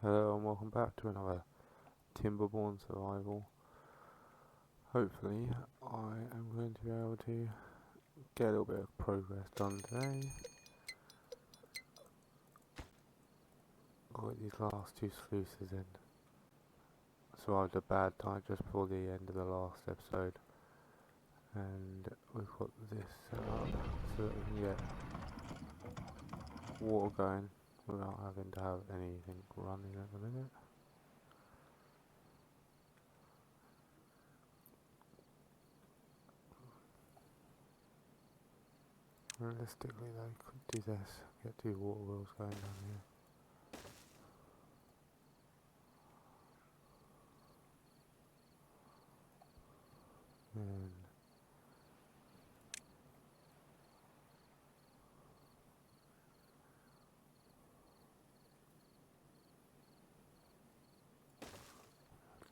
Hello and welcome back to another Timberborn survival. Hopefully I am going to be able to get a little bit of progress done today. Got these last two sluices in. Survived a bad night just before the end of the last episode. And we've got this set up so that we can get water going without having to have anything running at the minute. Realistically though, could do this, get two water wheels going down here. And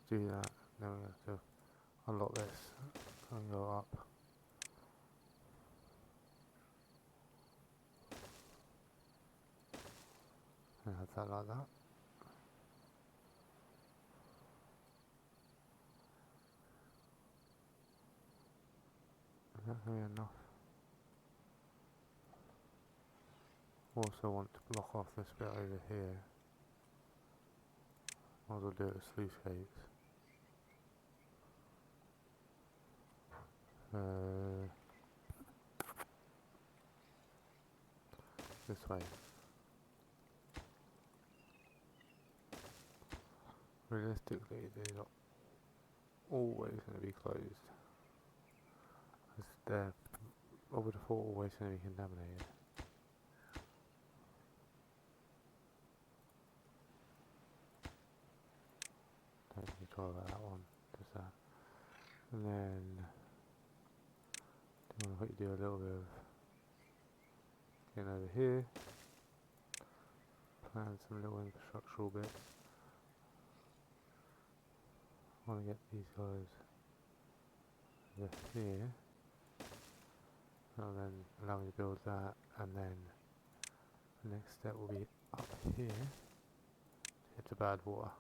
to do that, then we have to unlock this and go up. And have that like that. Is that going to be enough? Also want to block off this bit over here. Might as well do it with sluice gates. This way. Realistically, they're not always going to be closed. Because they're, I would have thought, always going to be contaminated. Don't need to talk about that one, just that. And then, I want to quickly do a little bit of getting over here. Plan some little infrastructural bits. I want to get these guys over here. And then allow me to build that, and then the next step will be up here to get to bad water.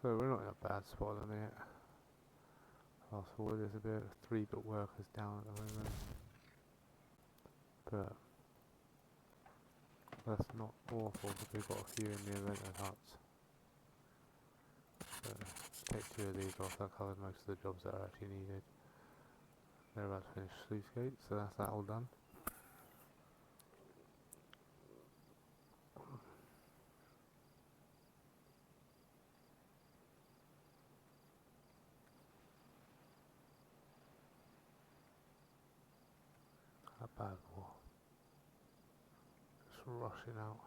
So we're not in a bad spot at the minute. Fast forward, there's a bit of 3-bit workers down at the moment. But that's not awful because we've got a few in the inventor huts. So take 2 of these off, that covered most of the jobs that are actually needed. They're about to finish sluice gates, so that's that all done. That bad water. Just rushing out.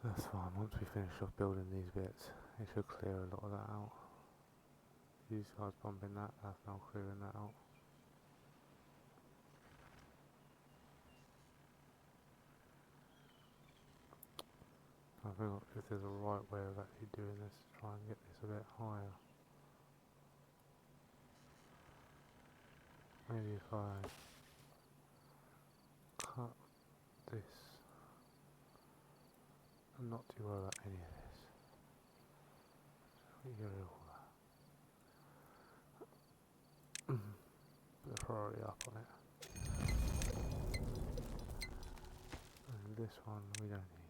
That's fine, once we finish off building these bits, it should clear a lot of that out. These guys pumping that, that's now clearing that out. I think if there's a right way of actually doing this to try and get this a bit higher. Maybe if I cut this and not too worried about any of this. Just get rid of all that. Put the priority up on it. And this one we don't need.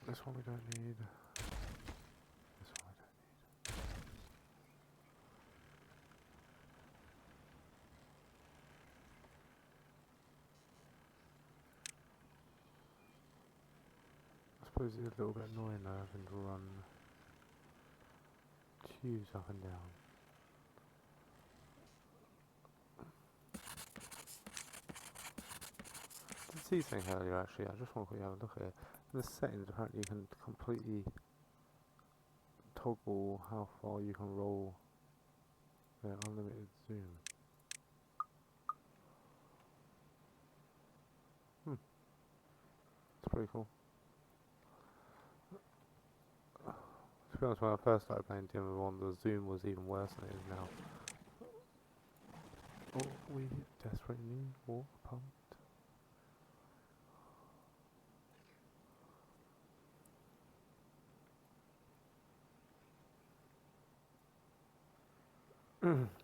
This one we don't need. This one we don't need. I suppose it's a little bit annoying though having to run tubes up and down. I did see something earlier actually, I just want to quickly have a look at it. In the settings apparently you can completely toggle how far you can roll the unlimited zoom. It's pretty cool. To be honest, when I first started playing Timberborn, the zoom was even worse than it is now. We desperately need water pumped.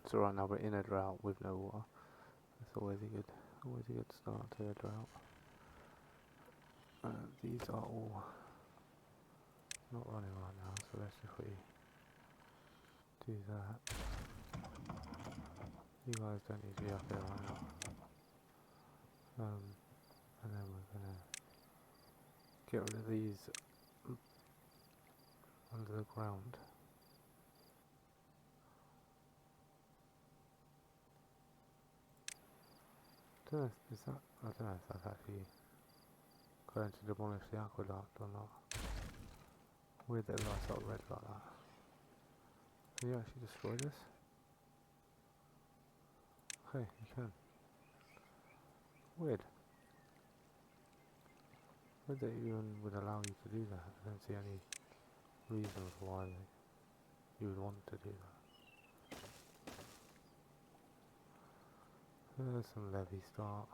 So right now we're in a drought with no water. That's always a good start to a drought. These are all not running right now, so let's just quickly do that. You guys don't need to be up here right now. And then we're gonna get rid of these under the ground. I don't know if that's actually going to demolish the aqueduct or not. Weird that it lights up red like that. Can you actually destroy this? Okay, you can. Weird. Weird that it even would allow you to do that. I don't see any reasons why you would want to do that. There's some levee start.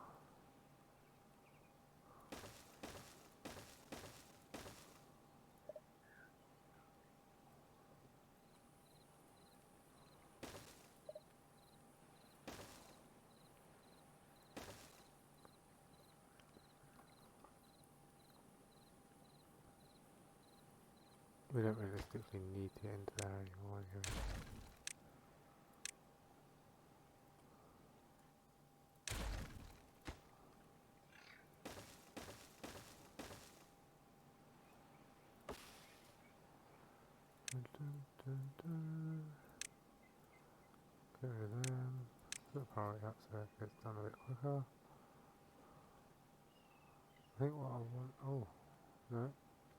We don't realistically need to enter there anymore. Get rid of them. Put the priority up so it gets done a bit quicker. I think what I want. Oh, no.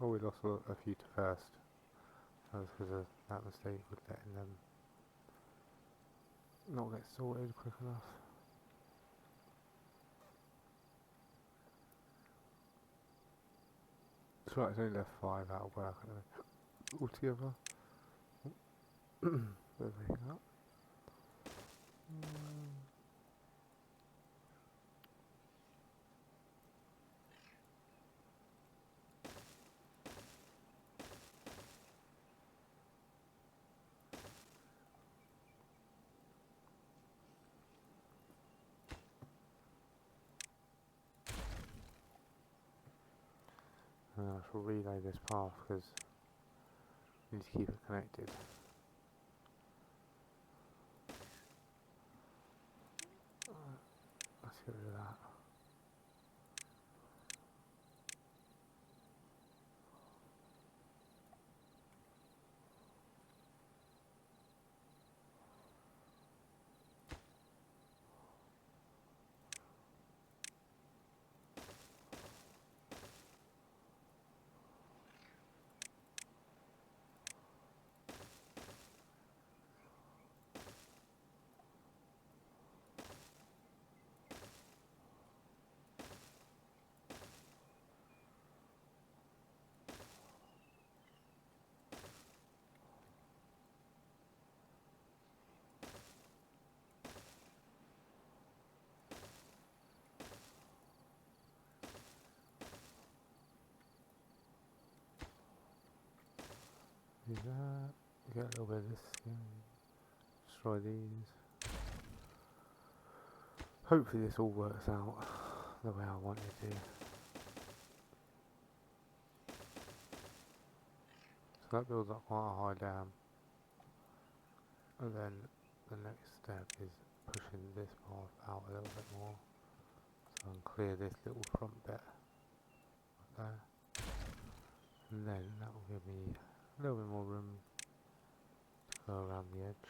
Oh, we lost a few to first. That was because of that mistake with letting them not get sorted quick enough. That's right, it's only left 5 out of work altogether. Everything up. And I shall relay this path because we need to keep it connected. Let's get rid of that. Do that. Get a little bit of this thing. Destroy these. Hopefully this all works out the way I want it to. So that builds up quite a high dam. And then the next step is pushing this path out a little bit more. So I can clear this little front bit there. And then that will give me a little bit more room to go around the edge.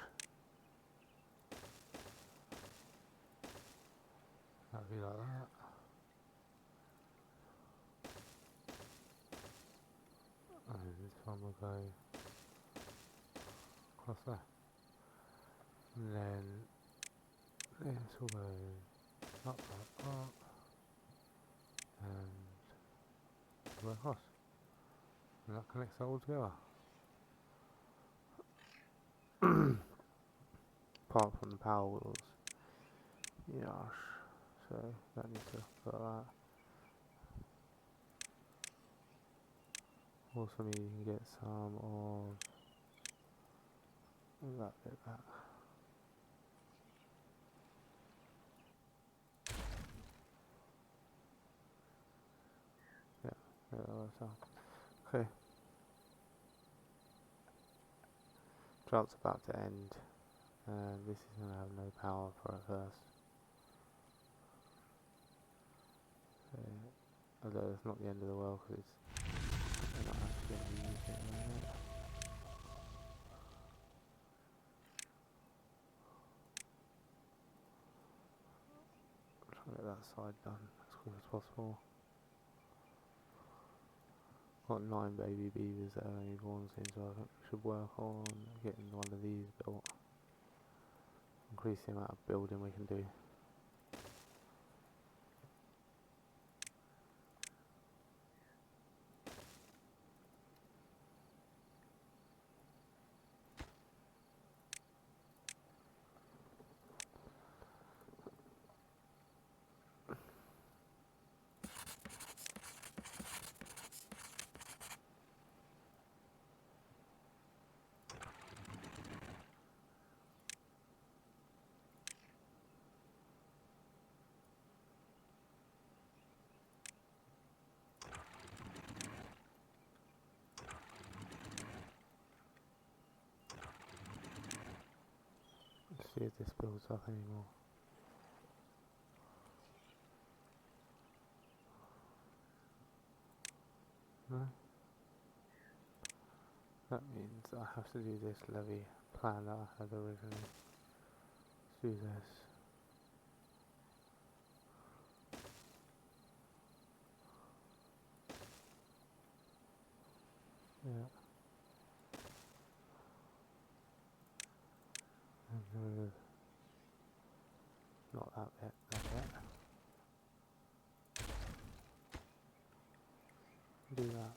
That'll be like that. And this one will go across there. And then this will go up, and go across. And that connects it all together. Apart from the power wheels, Yash. So that needs to put that. Also maybe you can get some of that bit back. Yeah, that works out. Okay. Drouught's about to end, and this is going to have no power for it first. So, although it's not the end of the world because we're not actually going to be using it right now. Try to get that side done as quick as possible. Got 9 baby beavers that are only born soon, so I think we should work on getting one of these built. Increase the amount of building we can do. Let's see if this builds up anymore. No? That means I have to do this levy plan that I had originally. Let's do this. Yeah. And not that bit, that bit. Do that.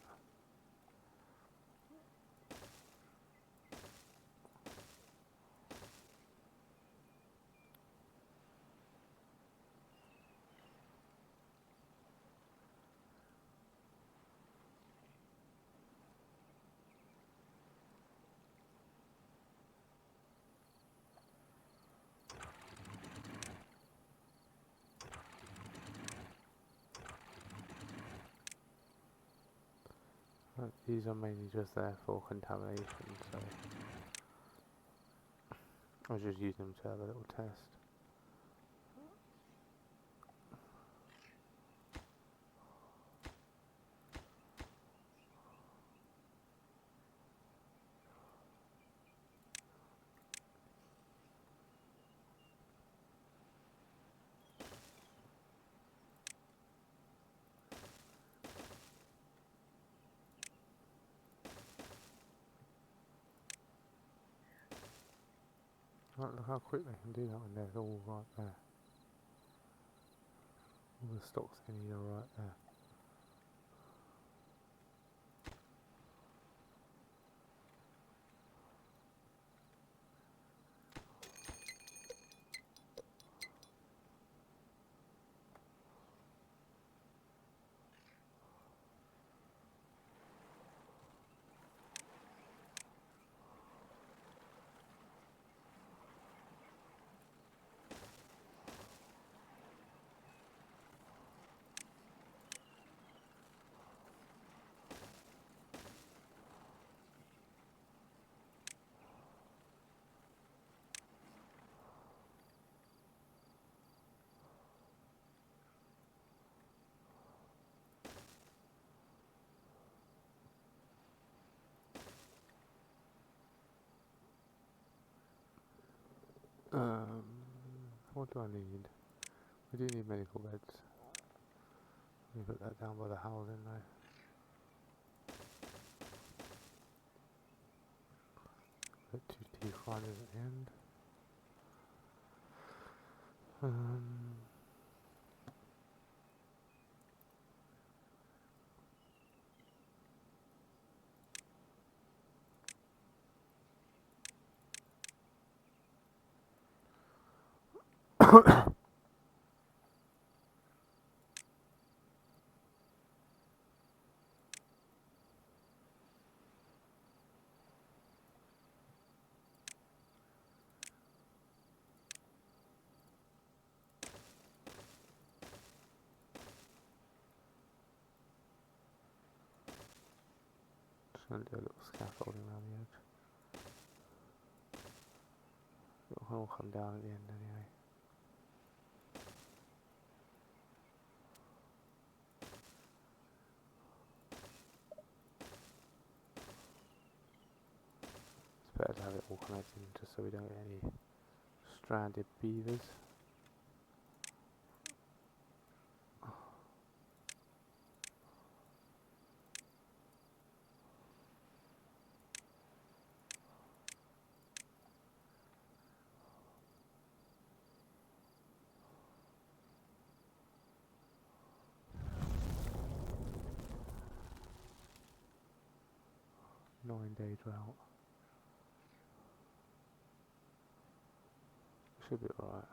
These are mainly just there for contamination, so I was just using them to have a little test. Right, look how quick they can do that when they're all right there. All the stocks they need are right there. What do I need? We do need medical beds. Let me put that down by the housing though. Put 2 teeth grinders at the end. And do a little scaffolding around the edge. It'll all come down at the end anyway. It's better to have it all connected just so we don't get any stranded beavers. Nine-day drought. Should be alright.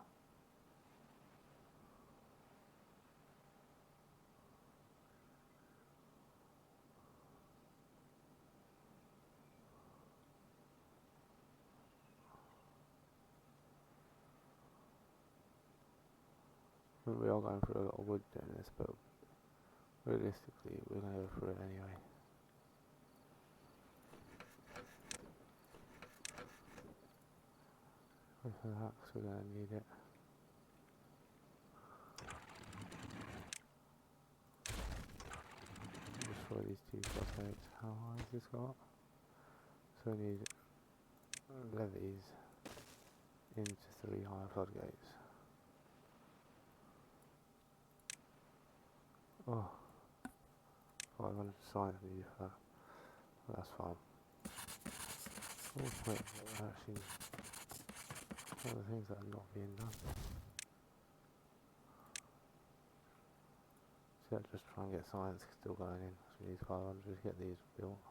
I mean, we are going through a lot of wood doing this, but realistically we're going to go through it anyway. With an axe we're going to need it. Destroy these two blockades. How high has this got? So we need levees into 3 higher floodgates. Oh, 500 science needed for that. Well, that's fine. Oh wait, actually, one of the things that are not being done. So let's just try and get science still going in. So we need 500 to get these built.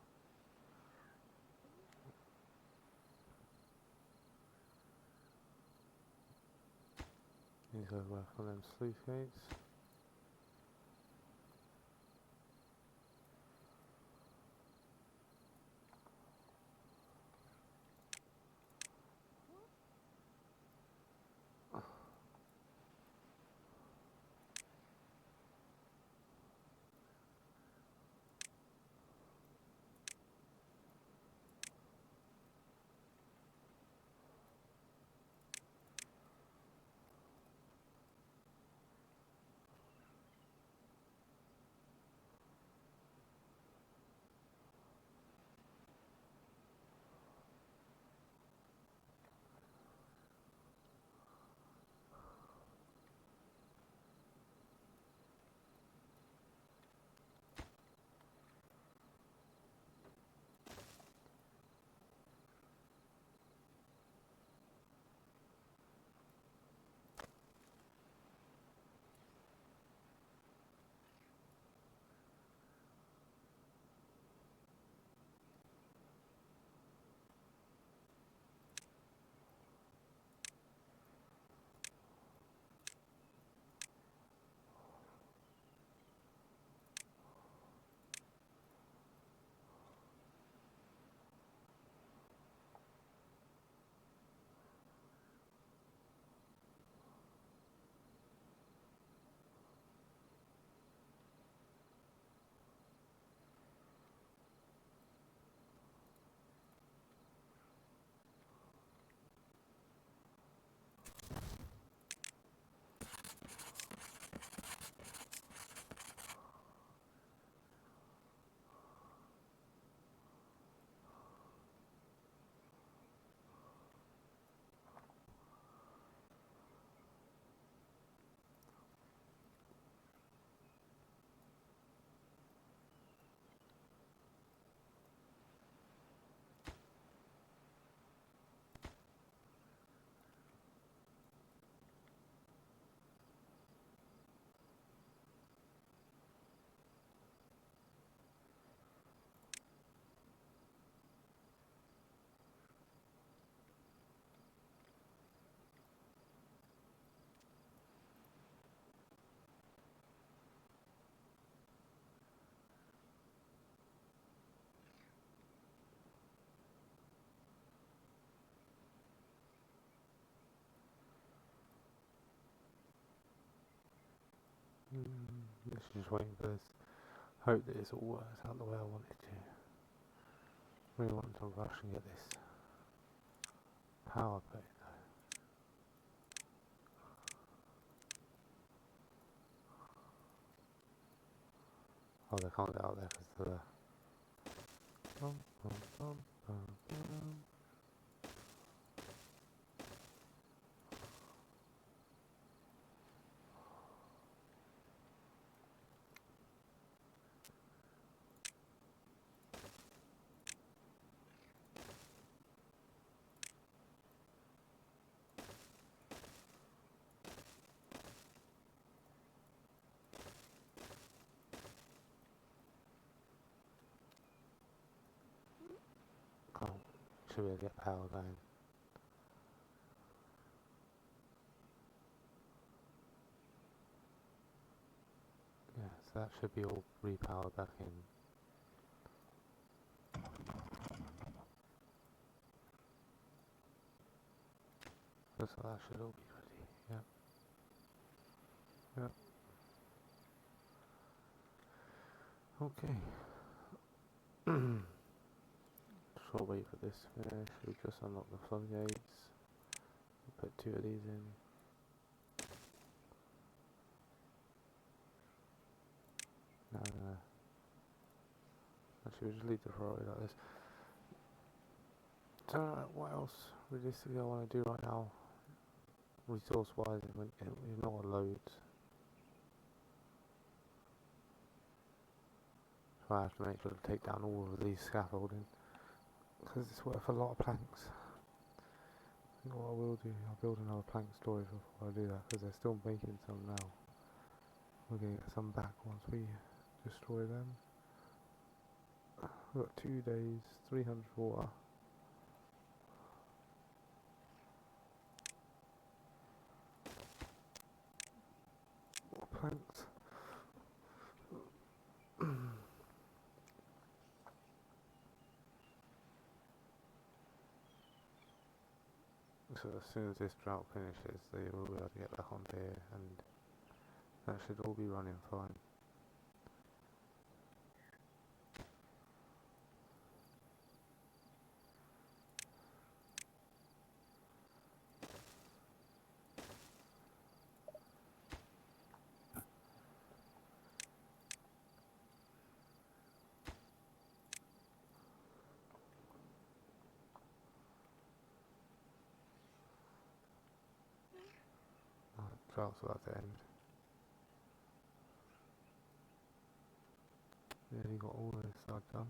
Need to work on them sluice gates. Let's just wait for this. Hope that this all works out the way I want it to. Really want to rush and get this power plate though. Oh, they can't get out there because the... Bum, bum, bum, bum, bum. Can't. Should be able to get power going. Yeah, so that should be all repowered back in. Looks like that should all be ready. Yep. Yep. Okay. Short wait for this to finish. We just unlock the floodgates. Put 2 of these in. No. Actually, we just leave the priority like this. So, what else realistically I want to do right now, resource-wise, is not loads. So I have to make sure to take down all of these scaffolding, because it's worth a lot of planks. I think what I will do, I'll build another plank storage before I do that, because they're still making some now. We're going to get some back once we destroy them. We've got 2 days, 300 water. More planks. So as soon as this drought finishes, they will be able to get back on here, and that should all be running fine. Drought's about to end. Nearly got all this side done.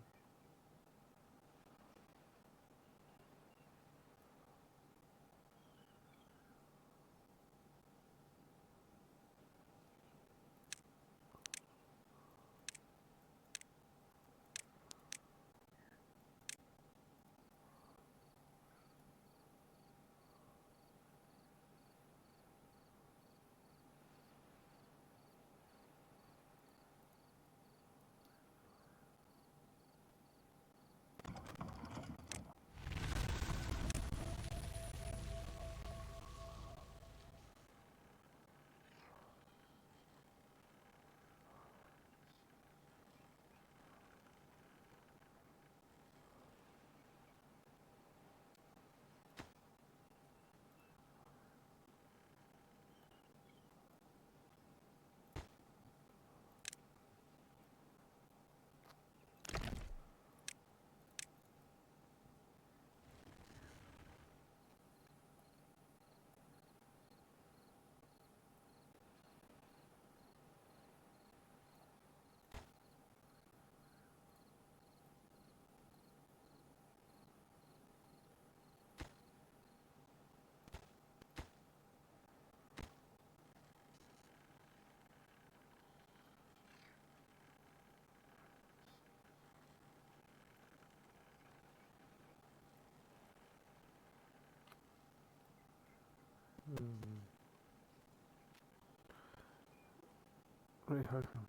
Really hoping.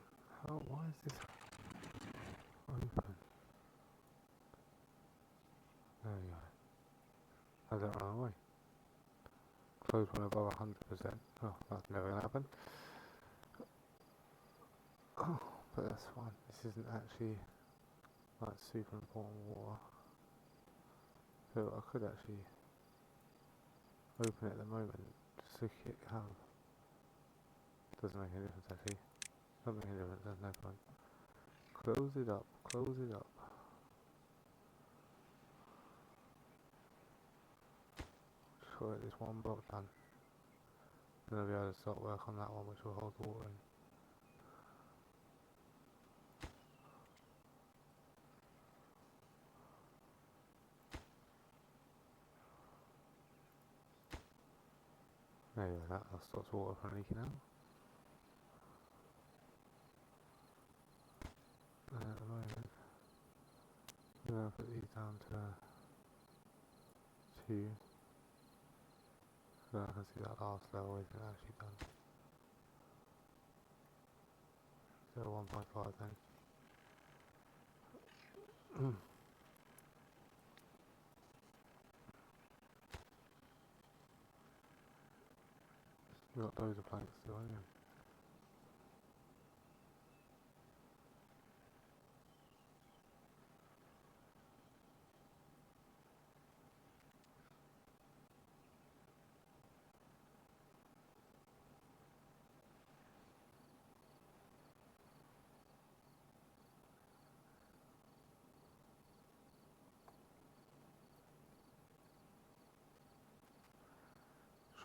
Why is this open? There we go. I don't run away. Close one above 100%. Oh, that's never gonna happen. Oh, but that's fine. This isn't actually like super important water. So I could actually open it at the moment, just to have, doesn't make any difference actually, doesn't make any difference, there's no point. Close it up, close it up. Sure, this one block done. Then I'll be able to start work on that one, which will hold water in. There you go, that stops water from leaking out. And at the moment, I'm going to put these down to 2, so I can see that last level isn't actually done. So 1.5 then. We've got loads of planks still, haven't we?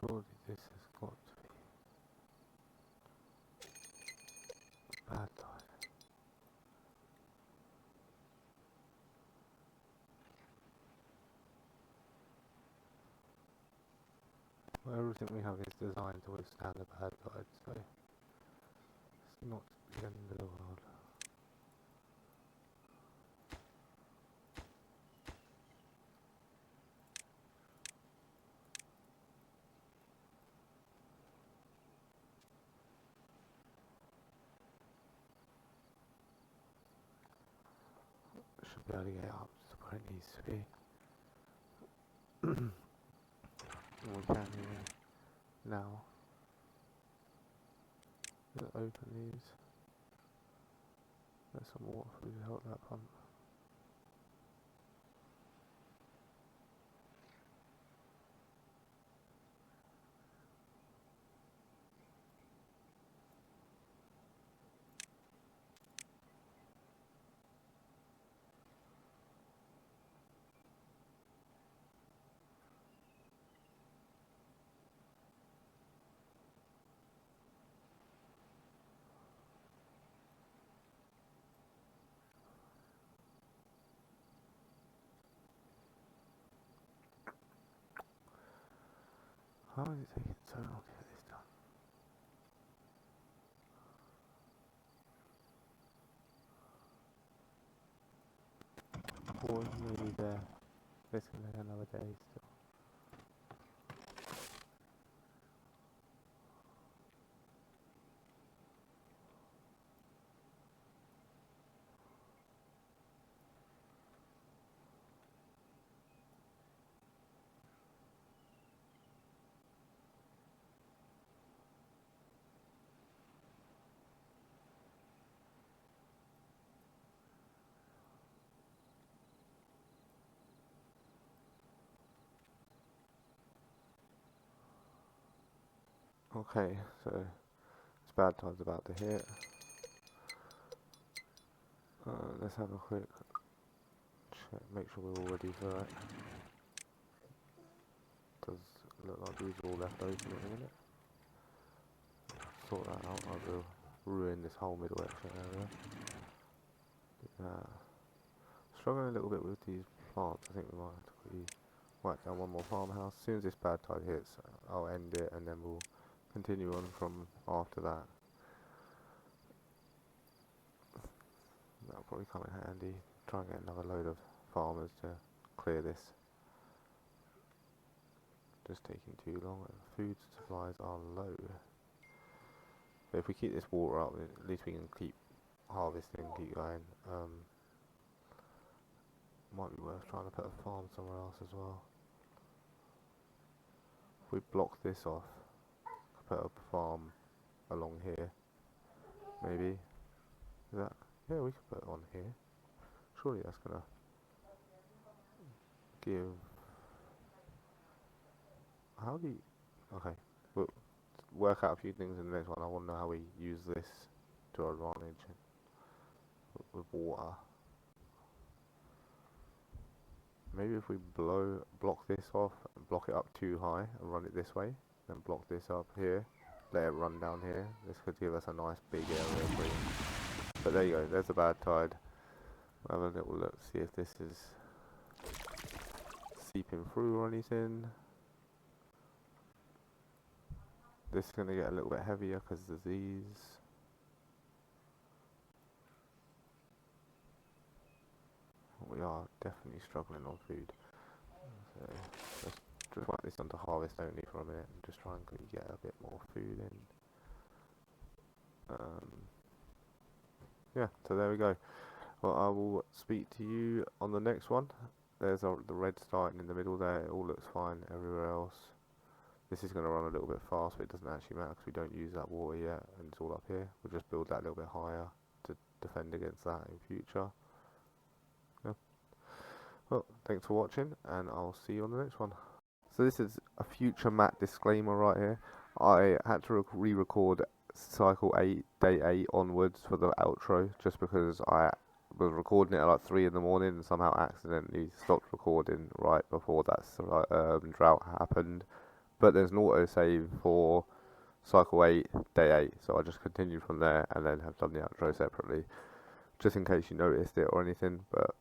Surely this has got to be bad tide. Well, everything we have is designed to withstand the bad tide, so it's not the end of the world. Should be able to get up to where it needs to be. And we can here now. Just open these. There's some water through to help that pump. How is it taking so long to get this done? Or maybe this can take another day still. Okay, so it's bad tide's about to hit. Let's have a quick check, make sure we're all ready for it. Does look like these are all left open in a minute. Sort that out, I will ruin this whole middle extra area. Struggling a little bit with these plants. I think we might have to quickly whack down one more farmhouse. As soon as this bad tide hits, I'll end it and then we'll continue on from after that. That'll probably come in handy. Try and get another load of farmers to clear this. Just taking too long. Food supplies are low. But if we keep this water up, at least we can keep harvesting, keep going. Might be worth trying to put a farm somewhere else as well. If we block this off, put a farm along here, maybe. Is that? Yeah, we could put it on here. Surely that's gonna give How do you... Okay, we'll work out a few things in the next one. I want to know how we use this to our advantage with water. Maybe if we block this off and block it up too high and run it this way, then block this up here, let it run down here. This could give us a nice big area of green. But there you go, there's a bad tide. Have a little look, see if this is seeping through or anything. This is going to get a little bit heavier because of these. We are definitely struggling on food. So let's just whack this onto harvest only for a minute and just try and get a bit more food in. Yeah, so there we go. Well, I will speak to you on the next one. There's the red starting in the middle there. It all looks fine everywhere else. This is going to run a little bit fast, but it doesn't actually matter because we don't use that water yet, and it's all up here. We'll just build that a little bit higher to defend against that in future. Yeah. Well, thanks for watching, and I'll see you on the next one. So this is a future map disclaimer right here. I had to re-record cycle 8, day 8 onwards for the outro, just because I was recording it at like 3 in the morning and somehow accidentally stopped recording right before that drought happened. But there's an autosave for cycle 8, day 8, so I just continued from there and then have done the outro separately, just in case you noticed it or anything. But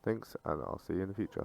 thanks, and I'll see you in the future.